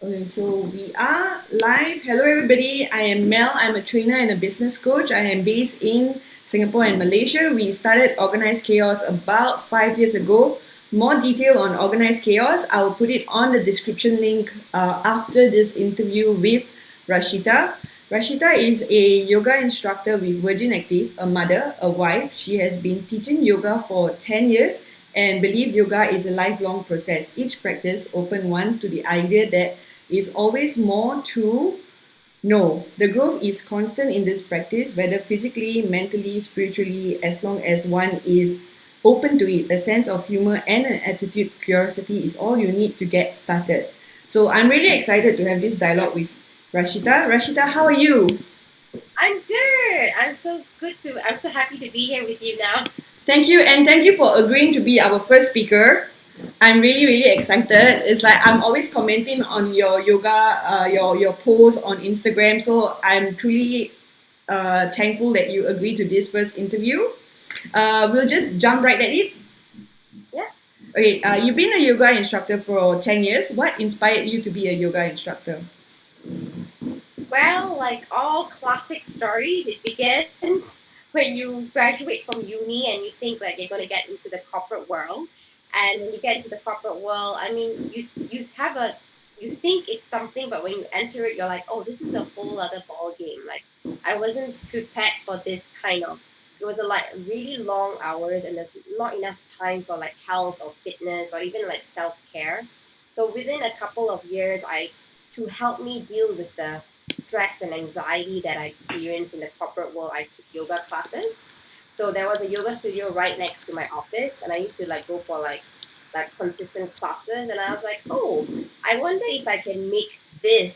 Okay, so we are live. Hello, everybody. I am Mel. I'm a trainer and a business coach. I am based in Singapore and Malaysia. We started Organized Chaos about 5 years ago. More detail on Organized Chaos, I will put it on the description link after this interview with Rashita. Rashita is a yoga instructor with Virgin Active, a mother, a wife. She has been teaching yoga for 10 years and believe yoga is a lifelong process. Each practice open one to the idea that is always more to know. The growth is constant in this practice, whether physically, mentally, spiritually, as long as one is open to it. A sense of humor and an attitude curiosity is all you need to get started. So I'm really excited to have this dialogue with Rashita. Rashita, how are you? I'm good. I'm so happy to be here with you now. Thank you, and thank you for agreeing to be our first speaker. I'm really, really excited. It's like I'm always commenting on your yoga, your posts on Instagram. So I'm truly thankful that you agreed to this first interview. We'll just jump right at it. Yeah. Okay, you've been a yoga instructor for 10 years. What inspired you to be a yoga instructor? Well, like all classic stories, it begins when you graduate from uni and you think that you're going to get into the corporate world. And when you get into the corporate world, I mean, you think it's something, but when you enter it, you're like, oh, this is a whole other ball game. Like I wasn't prepared for this kind of. It was a like really long hours, and there's not enough time for like health or fitness or even like self care. So within a couple of years, I to help me deal with the stress and anxiety that I experienced in the corporate world, I took yoga classes. So there was a yoga studio right next to my office, and I used to like go for like consistent classes. And I was like, oh, I wonder if I can make this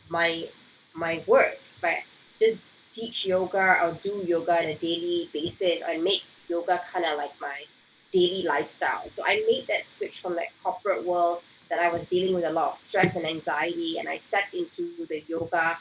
my my work, but just teach yoga or do yoga on a daily basis and make yoga kind of like my daily lifestyle. So I made that switch from that corporate world that I was dealing with a lot of stress and anxiety, and I stepped into the yoga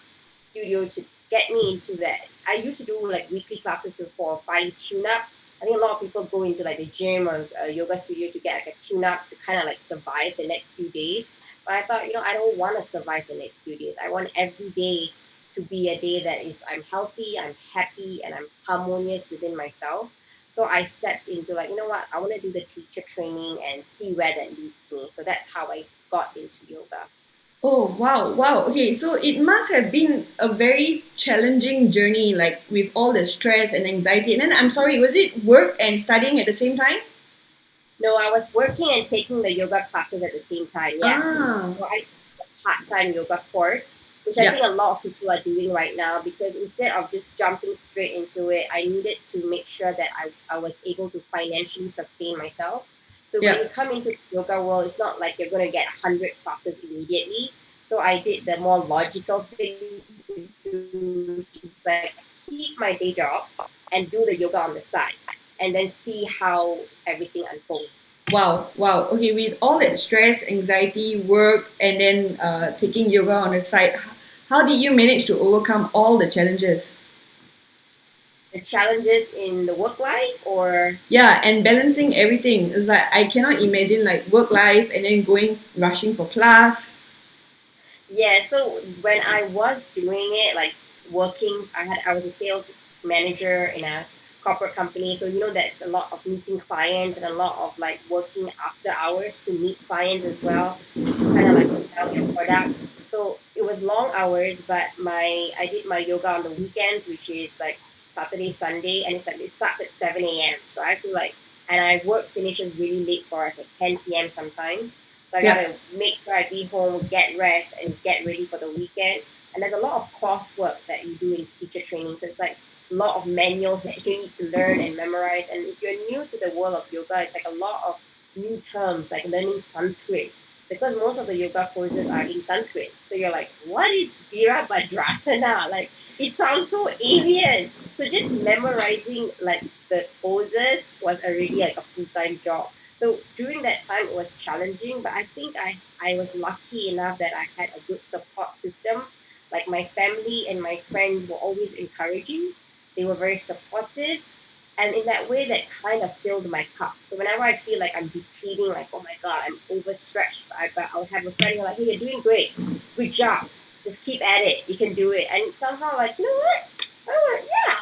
studio to get me into that. I used to do like weekly classes for fine tune up. I think a lot of people go into like the gym or a yoga studio to get like a tune up to kind of like survive the next few days. But I thought, I don't want to survive the next 2 days. I want every day to be a day that is I'm healthy, I'm happy, and I'm harmonious within myself. So I stepped into like, you know what, I want to do the teacher training and see where that leads me. So that's how I got into yoga. Oh, wow, wow. Okay, so it must have been a very challenging journey, like with all the stress and anxiety. And then I'm sorry, was it work and studying at the same time? No, I was working and taking the yoga classes at the same time. Yeah. Ah, So I took a part-time yoga course, which I yeah, think a lot of people are doing right now because instead of just jumping straight into it, I needed to make sure that I was able to financially sustain myself. So when yeah. you come into the yoga world, it's not like you're going to get 100 classes immediately. So I did the more logical thing to do, which is like keep my day job and do the yoga on the side and then see how everything unfolds. Wow, wow. Okay, with all that stress, anxiety, work, and then taking yoga on the side, how did you manage to overcome all the challenges? The challenges in the work life or Yeah, and balancing everything. It's like I cannot imagine like work life and then going rushing for class. yeah, so when I was doing it, like working, I was a sales manager in a corporate company. So that's a lot of meeting clients and a lot of like working after hours to meet clients as well to kind of like sell your product. So it was long hours, but my I did my yoga on the weekends, which is like Saturday, Sunday, and it starts at 7 a.m. So I feel like and I work finishes really late for us, like 10 p.m. sometimes. So I Yeah, gotta make sure I be home, get rest, and get ready for the weekend. And there's a lot of coursework that you do in teacher training. So it's like a lot of manuals that you need to learn and memorize. And if you're new to the world of yoga, it's like a lot of new terms, like learning Sanskrit. Because most of the yoga courses are in Sanskrit. So you're like, what is Virabhadrasana? Like it sounds so alien. So just memorizing like the poses was already like a full-time job. So during that time, it was challenging, but I think I was lucky enough that I had a good support system. Like my family and my friends were always encouraging. They were very supportive. And in that way, that kind of filled my cup. So whenever I feel like I'm depleting, like, oh my God, I'm overstretched, I'll have a friend who's like, hey, you're doing great. Good job. Just keep at it. You can do it. And somehow, like, you know what? Yeah,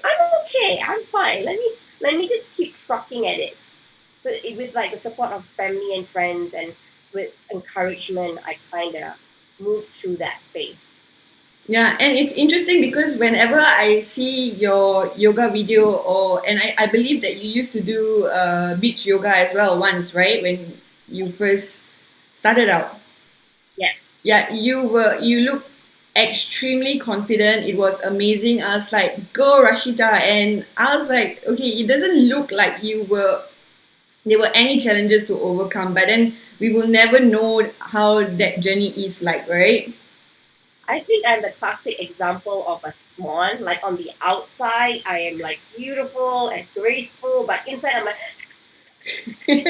I'm okay. I'm fine. Let me just keep trucking at it. So with like the support of family and friends and with encouragement, I kind of moved through that space. Yeah, and it's interesting because whenever I see your yoga video, and I believe that you used to do beach yoga as well once, right? When you first started out. Yeah. Yeah, you look extremely confident. It was amazing. I was like, go Rashita, and I was like, okay, it doesn't look like there were any challenges to overcome, but then we will never know how that journey is like, right? I think I'm the classic example of a swan. Like on the outside, I am like beautiful and graceful, but inside I'm like keep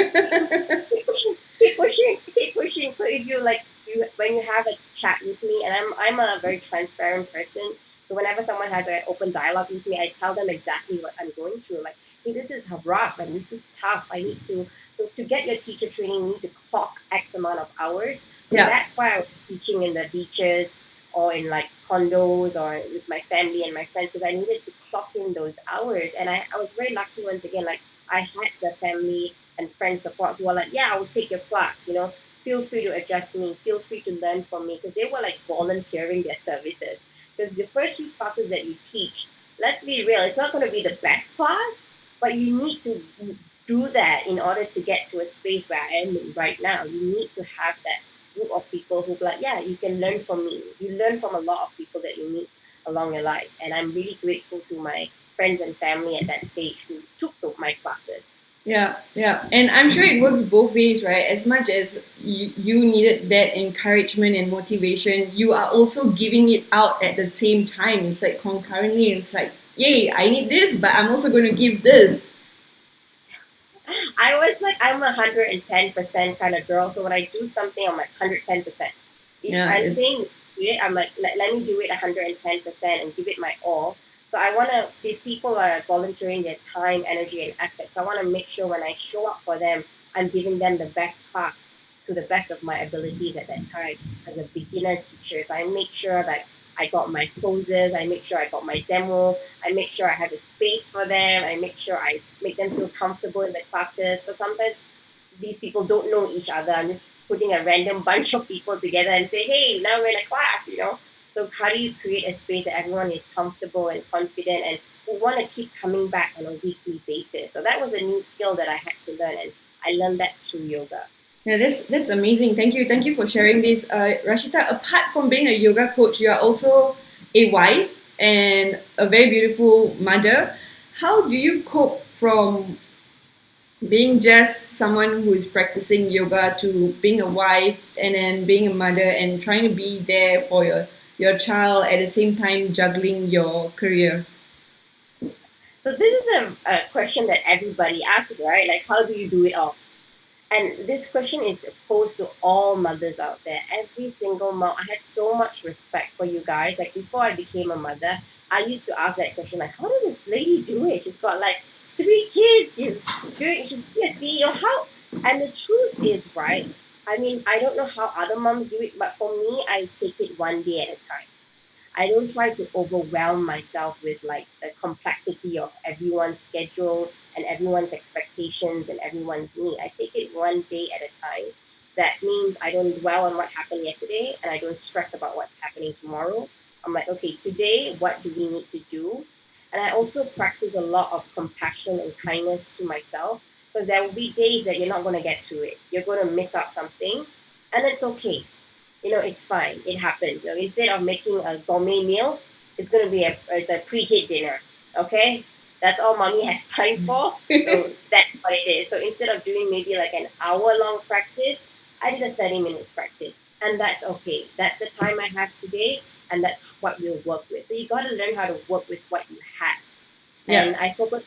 pushing, keep pushing, keep pushing. So if you like you when you have a chat with me, and I'm a very transparent person. So whenever someone has an open dialogue with me, I tell them exactly what I'm going through. Like, hey, this is rough and this is tough. I need to so to get your teacher training, you need to clock X amount of hours. So Yeah. that's why I was teaching in the beaches or in like condos or with my family and my friends because I needed to clock in those hours. And I was very lucky once again, like I had the family and friend support who are like, yeah, I will take your class, feel free to adjust me, feel free to learn from me, because they were like volunteering their services. Because the first few classes that you teach, let's be real, it's not going to be the best class, but you need to do that in order to get to a space where I am in right now. You need to have that group of people who be like, yeah, you can learn from me. You learn from a lot of people that you meet along your life. And I'm really grateful to my friends and family at that stage who took my classes. Yeah, yeah, and I'm sure it works both ways, right? As much as you needed that encouragement and motivation, you are also giving it out at the same time. It's like concurrently, it's like, yay, I need this, but I'm also going to give this. I was like, I'm 110% kind of girl. So when I do something, I'm like 110%. If Yeah, I'm it's saying do it, I'm like, let me do it 110% and give it my all. So I want to, these people are volunteering their time, energy, and effort. So I want to make sure when I show up for them, I'm giving them the best class to the best of my abilities at that time as a beginner teacher. So I make sure that I got my poses, I make sure I got my demo, I make sure I have a space for them. I make sure I make them feel comfortable in the classes. Because sometimes these people don't know each other. I'm just putting a random bunch of people together and say, hey, now we're in a class. So how do you create a space that everyone is comfortable and confident and who want to keep coming back on a weekly basis? So that was a new skill that I had to learn, and I learned that through yoga. yeah, that's amazing. Thank you for sharing this, Rashita. Apart from being a yoga coach, you are also a wife and a very beautiful mother. How do you cope from being just someone who is practicing yoga to being a wife and then being a mother and trying to be there for your child at the same time juggling your career? So this is a question that everybody asks, right? Like, how do you do it all? And this question is posed to all mothers out there. Every single mom. I have so much respect for you guys. Like before I became a mother, I used to ask that question, like, how did this lady do it? She's got like 3 kids. She's being a CEO. How? And the truth is, right? I mean, I don't know how other moms do it, but for me, I take it one day at a time. I don't try to overwhelm myself with like the complexity of everyone's schedule and everyone's expectations and everyone's need. I take it one day at a time. That means I don't dwell on what happened yesterday and I don't stress about what's happening tomorrow. I'm like, okay, today, what do we need to do? And I also practice a lot of compassion and kindness to myself because there will be days that you're not going to get through it. You're going to miss out some things, and it's okay. It's fine. It happens. So instead of making a gourmet meal, it's a preheat dinner. Okay, that's all mommy has time for. So that's what it is. So instead of doing maybe like an hour-long practice, I did a 30 minutes practice, and that's okay. That's the time I have today, and that's what we'll work with. So you got to learn how to work with what you have, Yeah, and I focus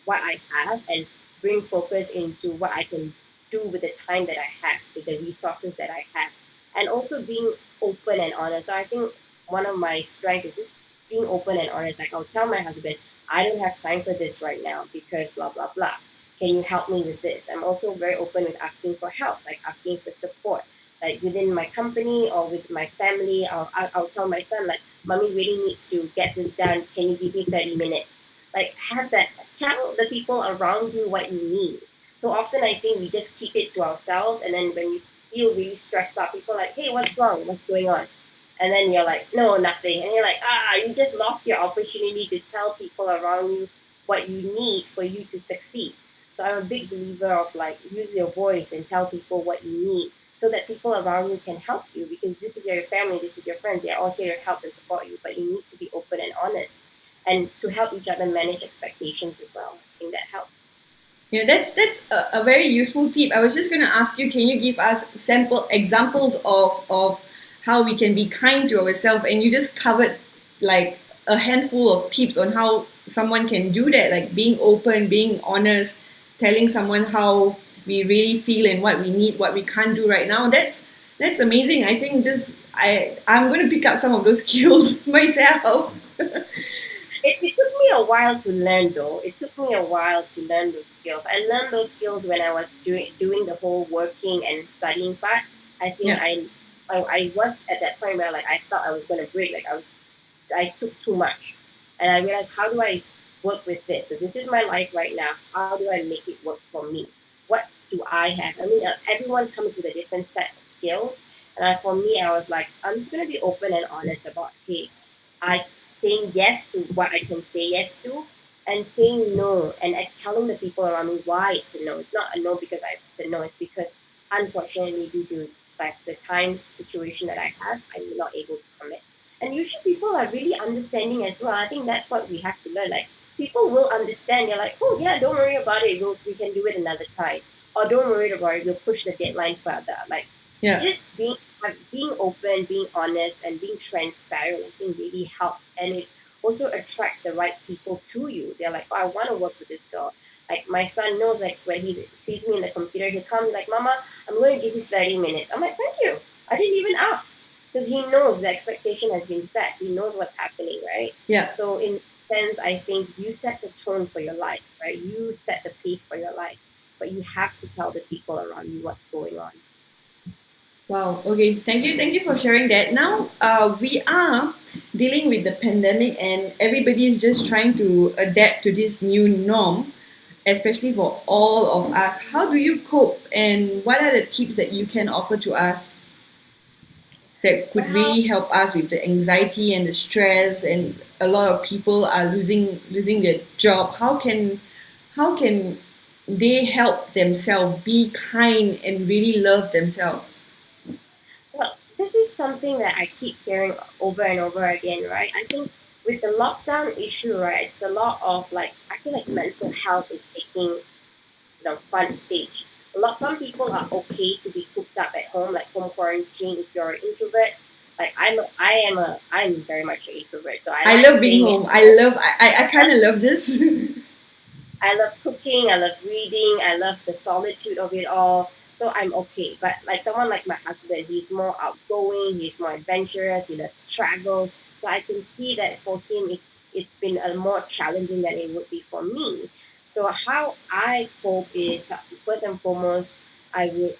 what I have and bring focus into what I can do with the time that I have, with the resources that I have, and also being open and honest. So I think one of my strengths is just being open and honest. Like I'll tell my husband, I don't have time for this right now because blah blah blah. Can you help me with this? I'm also very open with asking for help, like asking for support, like within my company or with my family. I'll tell my son like, "Mommy really needs to get this done. Can you give me 30 minutes?" Like have that. Tell the people around you what you need. So often I think we just keep it to ourselves, and then when we feel really stressed out, people are like, "Hey, what's wrong? What's going on?" And then you're like, "No, nothing." And you're like, you just lost your opportunity to tell people around you what you need for you to succeed. So I'm a big believer of like use your voice and tell people what you need so that people around you can help you, because this is your family, this is your friends, they're all here to help and support you, but you need to be open and honest and to help each other manage expectations as well. I think that helps. Yeah, that's a very useful tip. I was just going to ask you, can you give us sample examples of how we can be kind to ourselves? And you just covered like a handful of tips on how someone can do that, like being open, being honest, telling someone how we really feel and what we need, what we can't do right now. That's amazing. I think just I'm going to pick up some of those skills myself. It took me a while to learn though. It took me a while to learn those skills. I learned those skills when I was doing the whole working and studying part. I think Yeah. I was at that point where like I thought I was gonna break. I took too much, and I realized, how do I work with this? So this is my life right now. How do I make it work for me? What do I have? I mean, everyone comes with a different set of skills, and for me, I was like, I'm just gonna be open and honest about, hey, I saying yes to what I can say yes to, and saying no, and telling the people around me why it's a no. It's not a no because it's a no. It's because unfortunately, due to like the time situation that I have, I'm not able to commit. And usually people are really understanding as well. I think that's what we have to learn. Like people will understand. They're like, oh yeah, don't worry about it. We can do it another time. Or don't worry about it. We'll push the deadline further. Like Yeah. just being open, being honest, and being transparent, I think really helps, and it also attracts the right people to you. They're like, oh, I want to work with this girl. Like my son knows, like when he sees me in the computer, he comes like, Mama, I'm going to give you 30 minutes. I'm like, thank you. I didn't even ask because he knows the expectation has been set. He knows what's happening, right? Yeah. So in sense, I think you set the tone for your life, right? You set the pace for your life, but you have to tell the people around you what's going on. Wow. Okay. Thank you. Thank you for sharing that. Now, we are dealing with the pandemic, and everybody is just trying to adapt to this new norm, especially for all of us. How do you cope, and what are the tips that you can offer to us that could Well, really help us with the anxiety and the stress? And a lot of people are losing their job. How can they help themselves be kind and really love themselves? Well, this is something that I keep hearing over and over again, right? I think with the lockdown issue, right, it's a lot of like I feel like mental health is taking the front stage. Some people are okay to be cooped up at home, like home quarantine. If you're an introvert, like I'm very much an introvert, so I I like love being staying at home. home. I kind of love this. I love cooking, I love reading, I love the solitude of it all. So I'm okay. But like someone like my husband, he's more outgoing, he's more adventurous, he loves travel. So I can see that for him it's been a more challenging than it would be for me. So how I cope is first and foremost, I would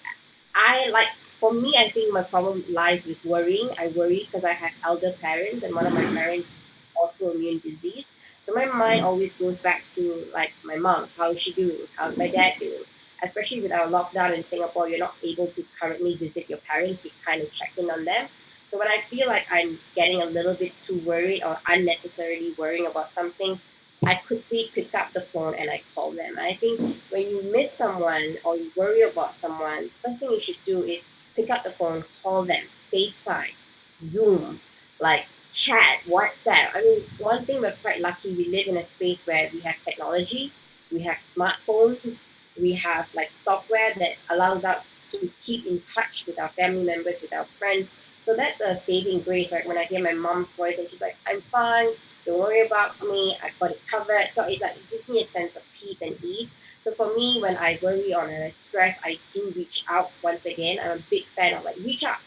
I like for me, I think my problem lies with worrying. I worry because I have elder parents, and one of my parents has autoimmune disease. So my mind always goes back to like my mom. How's she doing? How's my dad doing? Especially with our lockdown in Singapore, you're not able to currently visit your parents. You kind of check in on them. So when I feel like I'm getting a little bit too worried or unnecessarily worrying about something, I quickly pick up the phone and I call them. And I think when you miss someone or you worry about someone, first thing you should do is pick up the phone, call them, FaceTime, Zoom, like chat, WhatsApp. I mean, one thing we're quite lucky, we live in a space where we have technology, we have smartphones, we have like software that allows us to keep in touch with our family members, with our friends. So that's a saving grace, right? When I hear my mom's voice and she's like, I'm fine, don't worry about me, I've got it covered. So it gives me a sense of peace and ease. So for me, when I worry or when I stress, I do reach out once again. I'm a big fan of like reach out,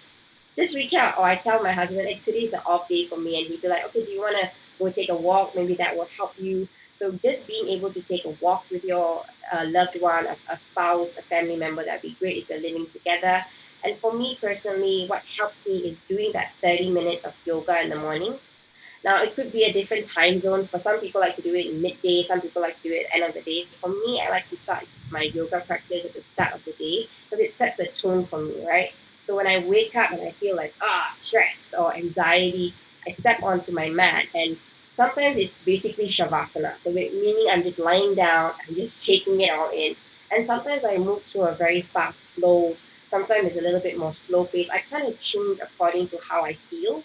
just reach out. Or I tell my husband, like today's an off day for me, and he'd be like, okay, do you want to go take a walk? Maybe that will help you. So just being able to take a walk with your loved one, a spouse, a family member, that'd be great if you're living together. And for me personally, what helps me is doing that 30 minutes of yoga in the morning. Now, it could be a different time zone. For some people, like to do it in midday. Some people like to do it at the end of the day. For me, I like to start my yoga practice at the start of the day because it sets the tone for me, right? So when I wake up and I feel like stress or anxiety, I step onto my mat, and sometimes it's basically shavasana. So meaning I'm just lying down, I'm just taking it all in. And sometimes I move to a very fast flow. Sometimes it's a little bit more slow pace. I kind of change according to how I feel,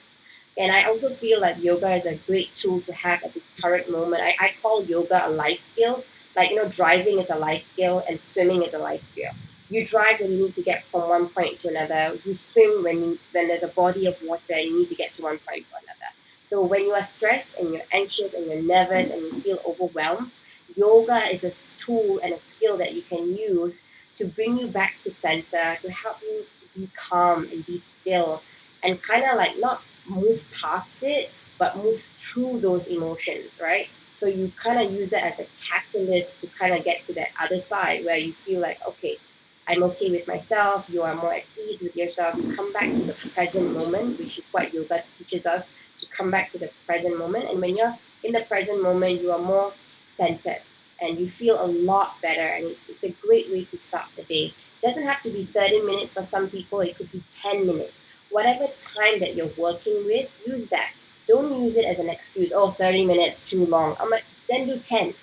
and I also feel like yoga is a great tool to have at this current moment. I call yoga a life skill. Like, driving is a life skill and swimming is a life skill. You drive when you need to get from one point to another. You swim when there's a body of water and you need to get to one point to another. So when you are stressed and you're anxious and you're nervous and you feel overwhelmed, yoga is a tool and a skill that you can use to bring you back to center, to help you to be calm and be still and kind of like not move past it, but move through those emotions, right? So you kind of use that as a catalyst to kind of get to that other side where you feel like, okay, I'm okay with myself. You are more at ease with yourself. You come back to the present moment, which is what yoga teaches us to come back to the present moment. And when you're in the present moment, you are more centered and you feel a lot better. And it's a great way to start the day. It doesn't have to be 30 minutes for some people, it could be 10 minutes. Whatever time that you're working with, use that. Don't use it as an excuse. Oh, 30 minutes too long. I'm like, then do 10.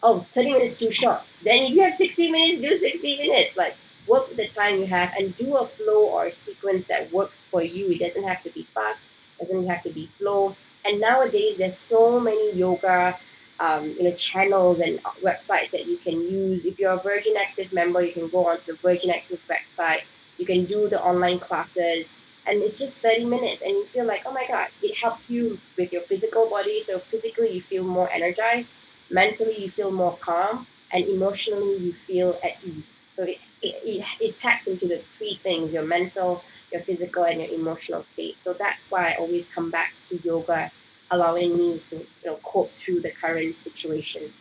Oh, 30 minutes too short. Then if you have 60 minutes, do 60 minutes. Like, work with the time you have and do a flow or a sequence that works for you. It doesn't have to be fast, doesn't have to be flow. And nowadays, there's so many yoga channels and websites that you can use. If you're a Virgin Active member, you can go onto the Virgin Active website. You can do the online classes, and it's just 30 minutes, and you feel like, oh my god, it helps you with your physical body. So physically, you feel more energized, mentally you feel more calm, and emotionally you feel at ease. So it taps into the three things: your mental, your physical, and your emotional state. So that's why I always come back to yoga, allowing me to cope through the current situation.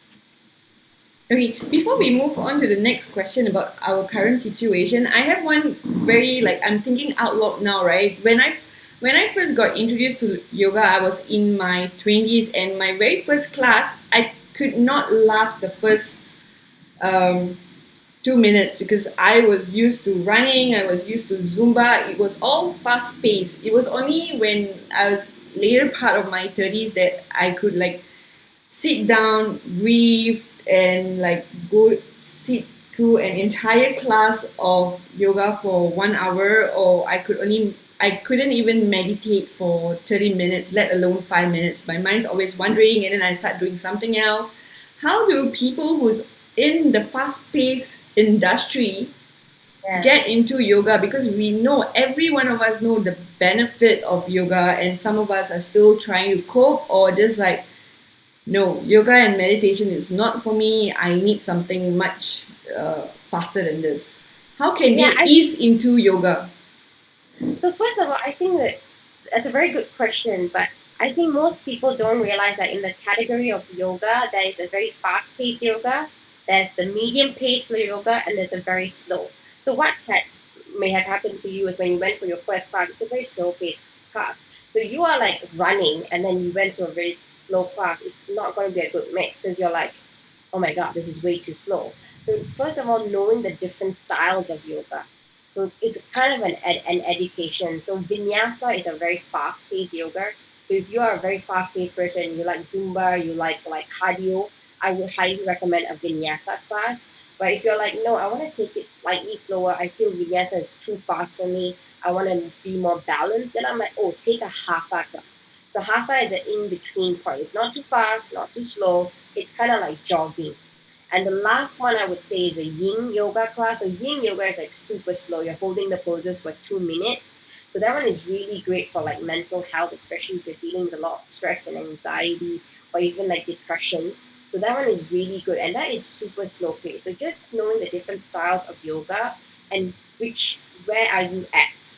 Okay, before we move on to the next question about our current situation, I have one very like I'm thinking out loud now, right? When I first got introduced to yoga, I was in my 20s, and my very first class, I could not last the first um, 2 minutes because I was used to running, I was used to Zumba. It was all fast paced. It was only when I was later part of my 30s that I could like sit down, breathe, and like go sit through an entire class of yoga for 1 hour, or I couldn't even meditate for 30 minutes, let alone 5 minutes. My mind's always wandering, and then I start doing something else. How do people who's in the fast-paced industry Yeah. get into yoga? Because we know, every one of us know the benefit of yoga, and some of us are still trying to cope, or just like, no, yoga and meditation is not for me. I need something much faster than this. How can Yeah, they ease into yoga? so first of all, I think that's a very good question, but I think most people don't realize that in the category of yoga, there is a very fast-paced yoga, there's the medium-paced yoga, and there's a very slow. So may have happened to you is when you went for your first class, it's a very slow-paced class. So you are like running, and then you went to a very slow class. It's not going to be a good mix because you're like, oh my god, this is way too slow. So first of all, knowing the different styles of yoga. So it's kind of an education. So vinyasa is a very fast-paced yoga. So if you are a very fast-paced person, you like Zumba, you like cardio, I would highly recommend a vinyasa class. But if you're like, no, I want to take it slightly slower, I feel vinyasa is too fast for me, I want to be more balanced, then I'm like, oh, take a hatha class. So hatha is an in-between point. It's not too fast, not too slow. It's kind of like jogging. And the last one I would say is a yin yoga class. So yin yoga is like super slow. You're holding the poses for 2 minutes. So that one is really great for like mental health, especially if you're dealing with a lot of stress and anxiety or even like depression. So that one is really good. And that is super slow pace. So just knowing the different styles of yoga and where are you at?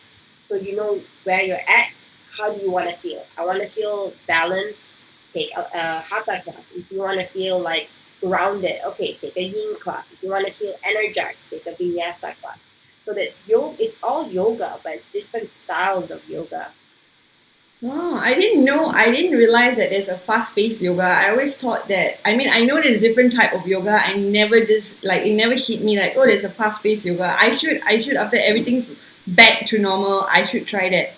So you know where you're at, how do you want to feel? I want to feel balanced, take a hatha class. If you want to feel like grounded, okay, take a yin class. If you want to feel energized, take a vinyasa class. So that's yoga. It's all yoga, but it's different styles of yoga. Oh, I didn't know. I didn't realize that there's a fast-paced yoga. I always thought that. I mean, I know there's different type of yoga. I never just like it never hit me like, oh, there's a fast-paced yoga. I should after everything's back to normal. I should try that.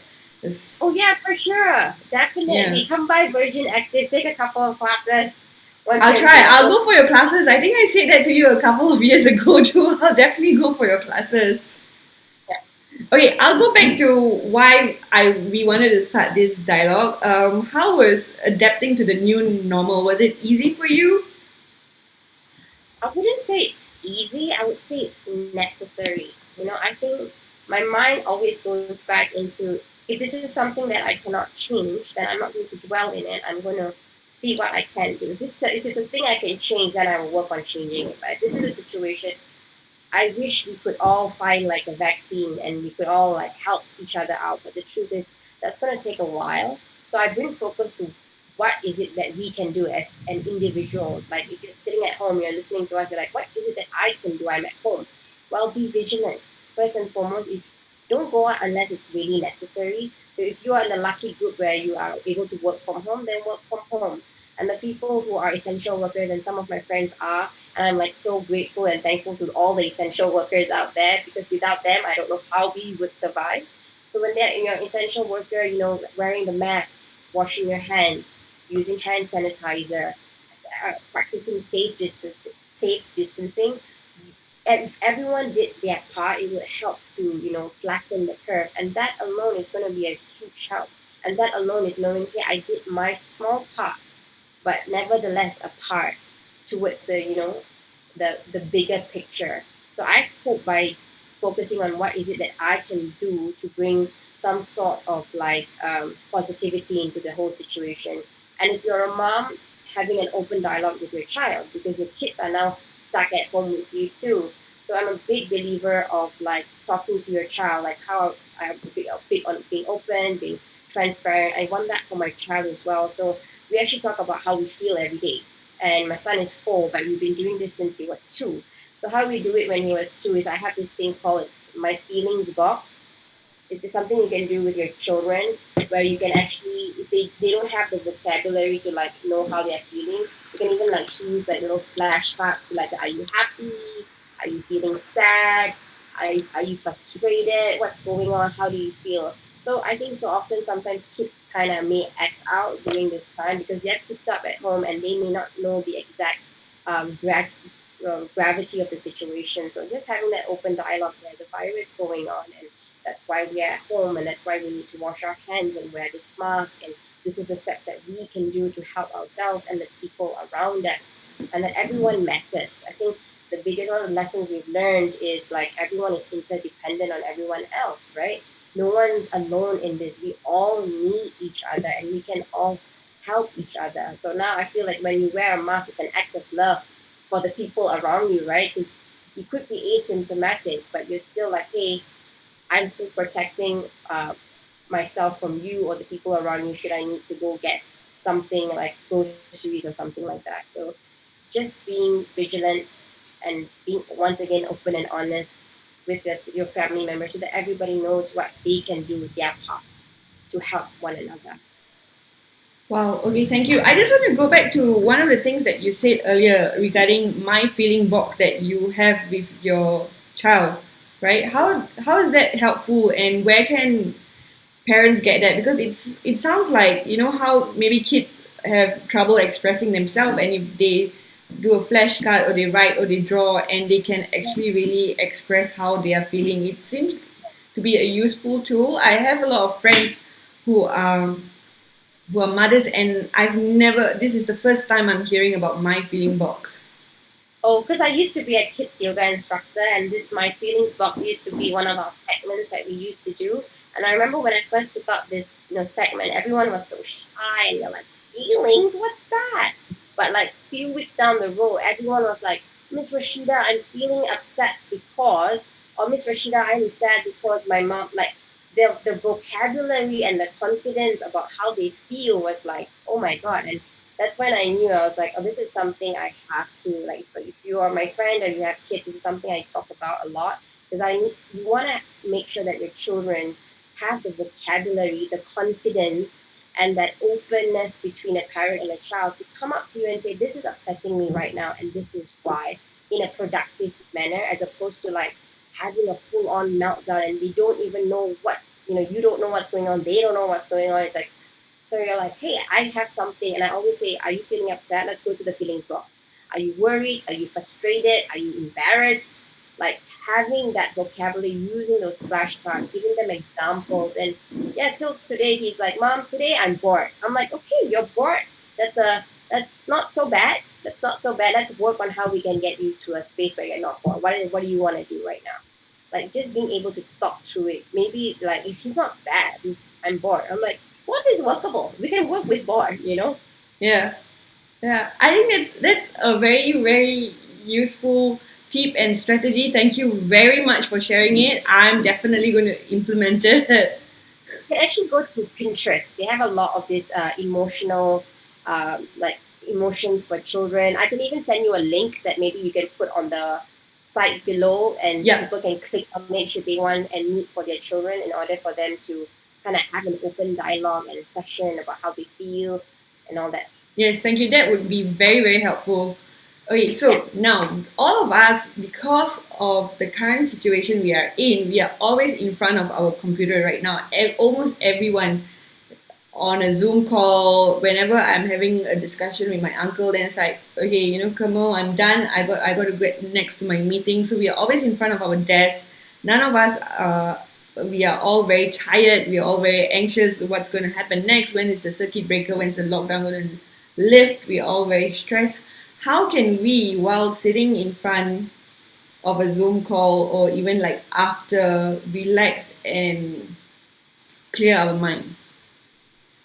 'Cause, Oh yeah, for sure, yeah, definitely. Come by Virgin Active, take a couple of classes once I'll you're in try. I'll Singapore. go for your classes. I think I said that to you a couple of years ago too. I'll definitely go for your classes. Yeah. Okay, I'll go back to why I we wanted to start this dialogue. How was adapting to the new normal? Was it easy for you? I wouldn't say it's easy. I would say it's necessary. I think my mind always goes back into if this is something that I cannot change, then I'm not going to dwell in it. I'm going to see what I can do. If it's a thing I can change, then I will work on changing it. But if this is a situation I wish we could all find like a vaccine and we could all like help each other out. But the truth is that's going to take a while. So I bring focus to what is it that we can do as an individual. Like if you're sitting at home, you're listening to us, you're like, what is it that I can do? I'm at home. Well, be vigilant. First and foremost, if don't go out unless it's really necessary. So if you are in the lucky group where you are able to work from home, then work from home. And the people who are essential workers, and some of my friends are, and I'm like so grateful and thankful to all the essential workers out there because without them, I don't know how we would survive. So when they're in your essential worker, wearing the mask, washing your hands, using hand sanitizer, practicing safe distancing. If everyone did their part, it would help to flatten the curve, and that alone is going to be a huge help. And that alone is knowing, hey, I did my small part, but nevertheless a part towards the bigger picture. So I hope by focusing on what is it that I can do to bring some sort of like positivity into the whole situation. And if you're a mom, having an open dialogue with your child because your kids are now stuck at home with you too. So I'm a big believer of like talking to your child, like how I'm big on being open, being transparent. I want that for my child as well. So we actually talk about how we feel every day. And my son is 4, but we've been doing this since he was 2. So how we do it when he was 2 is I have this thing called it's my feelings box. It's just something you can do with your children where you can actually if they don't have the vocabulary to like know how they're feeling, you can even like choose like little flashcards to like are you happy? Are you feeling sad? Are you frustrated? What's going on? How do you feel? So I think so often sometimes kids kind of may act out during this time because they're cooped up at home and they may not know the exact gravity of the situation. So just having that open dialogue where the virus is going on and that's why we are at home and that's why we need to wash our hands and wear this mask and this is the steps that we can do to help ourselves and the people around us and that everyone matters. I think the biggest one of the lessons we've learned is like everyone is interdependent on everyone else, right? No one's alone in this. We all need each other and we can all help each other. So now I feel like when you wear a mask, it's an act of love for the people around you, right? Because you could be asymptomatic, but you're still like, hey, I'm still protecting myself from you or the people around you should I need to go get something like groceries or something like that. So just being vigilant and being once again open and honest with your family members so that everybody knows what they can do with their part to help one another. Wow. Okay. Thank you. I just want to go back to one of the things that you said earlier regarding my feeling box that you have with your child, right? How is that helpful, and where can parents get that? Because it sounds like how maybe kids have trouble expressing themselves, and if they do a flashcard or they write or they draw and they can actually really express how they are feeling, it seems to be a useful tool. I have a lot of friends who are who are mothers, and I've never this is the first time I'm hearing about my feeling box. Oh, because I used to be a kids yoga instructor, and this my feelings box used to be one of our segments that we used to do. And I remember when I first took up this, segment, everyone was so shy, and they're like, "Feelings? What's that?" But like few weeks down the road, everyone was like, "Miss Rashida, I'm feeling upset because," or "Miss Rashida, I'm sad because my mom," like the vocabulary and the confidence about how they feel was like, "Oh my god!" And That's when I knew I was like, oh, this is something I have to like. If you are my friend and you have kids, this is something I talk about a lot because I need you want to make sure that your children have the vocabulary, the confidence, and that openness between a parent and a child to come up to you and say, this is upsetting me right now, and this is why, in a productive manner, as opposed to like having a full on meltdown and they don't even know you don't know what's going on, they don't know what's going on. It's like so you're like, hey, I have something. And I always say, are you feeling upset? Let's go to the feelings box. Are you worried? Are you frustrated? Are you embarrassed? Like having that vocabulary, using those flashcards, giving them examples. And yeah, till today, he's like, Mom, today I'm bored. I'm like, okay, you're bored. That's not so bad. That's not so bad. Let's work on how we can get you to a space where you're not bored. What do you want to do right now? Like just being able to talk through it. Maybe like he's not sad. I'm bored. I'm like, what is workable? We can work with board. Yeah. Yeah, I think that's a very very useful tip and strategy. Thank you very much for sharing it. I'm definitely going to implement it. You can actually go to Pinterest. They have a lot of this emotional, like emotions for children. I can even send you a link that maybe you can put on the site below, and Yeah. people can click on it should they want and meet for their children in order for them to kind of have an open dialogue and a session about how they feel and all that. Yes, thank you. That would be very, very helpful. Okay, Yeah. so now all of us, because of the current situation we are in, we are always in front of our computer right now. Almost everyone on a Zoom call, whenever I'm having a discussion with my uncle, then it's like, okay, Kamal, I'm done. I got to get next to my meeting. So we are always in front of our desk. None of us we are all very tired. We are all very anxious. What's going to happen next? When is the circuit breaker? When's the lockdown going to lift? We are all very stressed. How can we, while sitting in front of a Zoom call or even like after, relax and clear our mind?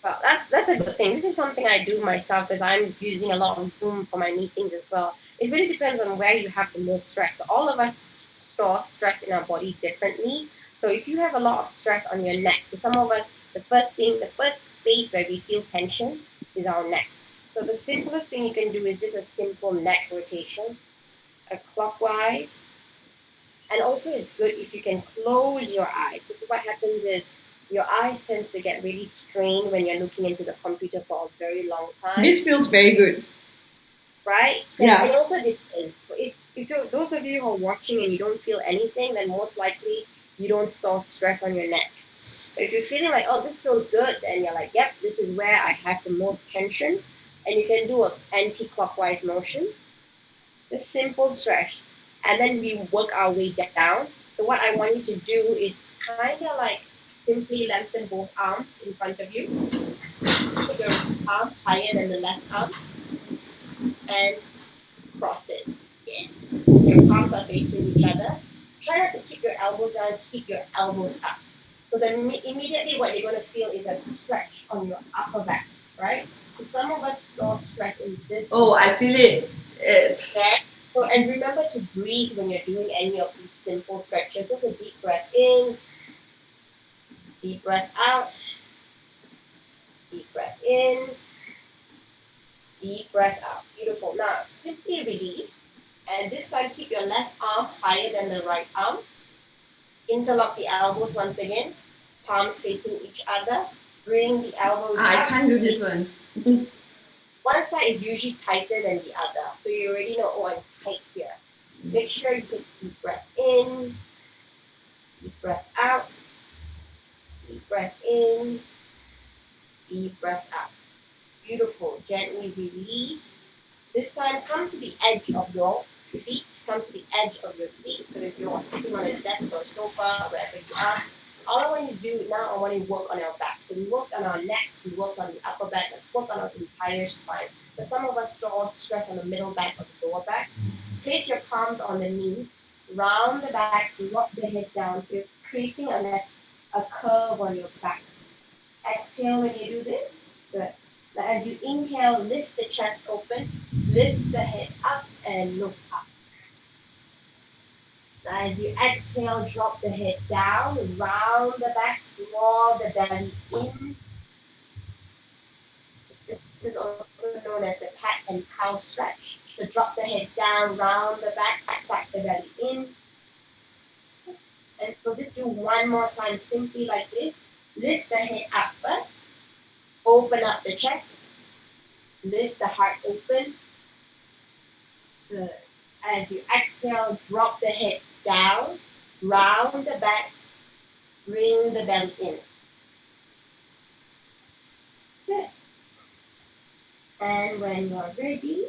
Well, that's a good thing. This is something I do myself because I'm using a lot of Zoom for my meetings as well. It really depends on where you have the most stress. So all of us store stress in our body differently. So if you have a lot of stress on your neck, so some of us, the first space where we feel tension is our neck. So the simplest thing you can do is just a simple neck rotation, a clockwise, and also it's good if you can close your eyes because what happens is your eyes tends to get really strained when you're looking into the computer for a very long time, This feels very good. right? Because it Yeah. also depends. So if you're those of you who are watching and you don't feel anything, then most likely you don't store stress on your neck. But if you're feeling like, oh, this feels good, then you're like, yep, this is where I have the most tension. And you can do an anti-clockwise motion, the simple stretch, and then we work our way down. So what I want you to do is kind of like simply lengthen both arms in front of you. Put your arm higher than the left arm and cross it. Yeah. Your palms are facing each other. Try not to keep your elbows down, keep your elbows up. So then immediately what you're going to feel is a stretch on your upper back, right? So some of us store stress in this Oh, region. I feel it. It's Okay. So, and remember to breathe when you're doing any of these simple stretches. Just a deep breath in, deep breath out, deep breath in, deep breath out. Beautiful. Now, simply release. And this time, keep your left arm higher than the right arm. Interlock the elbows once again, palms facing each other. Bring the elbows I up. can't do this one. One side is usually tighter than the other. So you already know, oh, I'm tight here. Make sure you take a deep breath in, deep breath out. Deep breath in, deep breath out. Beautiful. Gently release. This time, come to the edge of your seat. Come to the edge of your seat. So if you're sitting on a desk or sofa, wherever you are, all I want you to do now, I want you to work on our back. So we worked on our neck, we worked on the upper back. Let's work on our entire spine. But some of us store stress on the middle back or the lower back. Place your palms on the knees, round the back, drop the head down. So you're creating a curve on your back. Exhale when you do this. Good. Now, as you inhale, lift the chest open, lift the head up, and look up. Now, as you exhale, drop the head down, round the back, draw the belly in. This is also known as known as the cat and cow stretch. So drop the head down, round the back, tuck the belly in. And so just do one more time, simply like this. Lift the head up first. Open up the chest. Lift the heart open. Good. As you exhale, drop the head down, round the back, bring the belly in. Good. And when you're ready,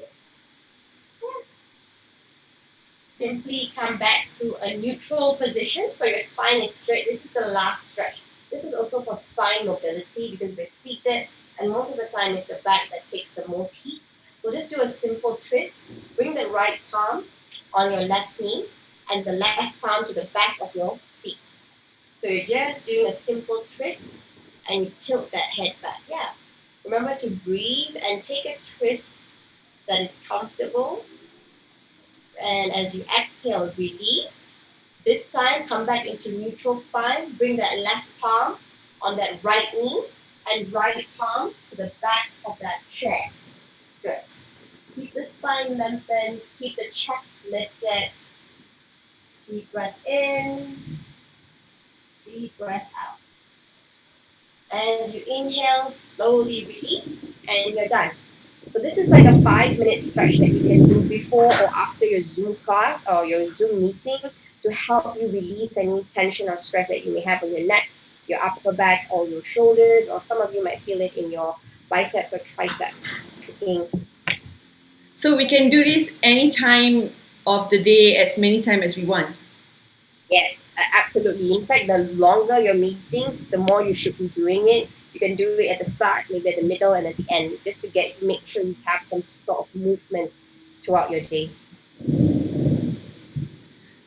simply come back to a neutral position. So your spine is straight. This is the last stretch. This is also for spine mobility because we're seated and most of the time it's the back that takes the most heat. We'll just do a simple twist. Bring the right palm on your left knee and the left palm to the back of your seat. So you're just doing a simple twist and you tilt that head back. Yeah. Remember to breathe and take a twist that is comfortable. And as you exhale, release. This time, come back into neutral spine. Bring that left palm on that right knee and right palm to the back of that chair. Good. Keep the spine lengthened. Keep the chest lifted. Deep breath in. Deep breath out. As you inhale, slowly release, and you're done. So this is like a 5-minute stretch that you can do before or after your Zoom class or your Zoom meeting to help you release any tension or stress that you may have on your neck, your upper back, or your shoulders, or some of you might feel it in your biceps or triceps. So we can do this any time of the day, as many times as we want. Yes, absolutely. In fact, the longer your meetings, the more you should be doing it. You can do it at the start, maybe at the middle, and at the end, just to make sure you have some sort of movement throughout your day.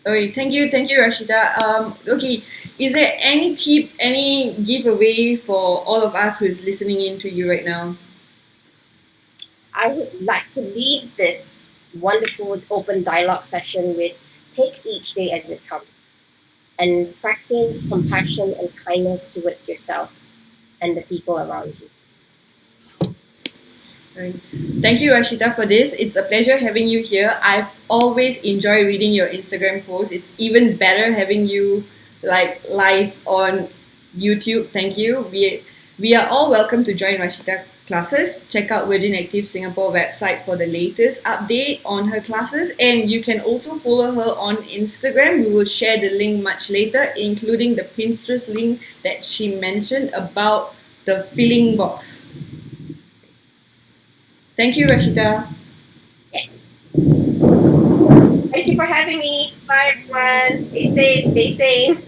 Okay, thank you, Rashida. Okay, is there any tip, any giveaway for all of us who is listening in to you right now? I would like to leave this wonderful open dialogue session with take each day as it comes and practice compassion and kindness towards yourself and the people around you. Right. Thank you, Rashida, for this. It's a pleasure having you here. I've always enjoyed reading your Instagram posts. It's even better having you like live on YouTube. Thank you. We are all welcome to join Rashida classes. Check out Virgin Active Singapore website for the latest update on her classes, and you can also follow her on Instagram. We will share the link much later, including the Pinterest link that she mentioned about the filling box. Thank you, Rashida. Yes. Thank you for having me. Bye, everyone. Stay safe, stay sane.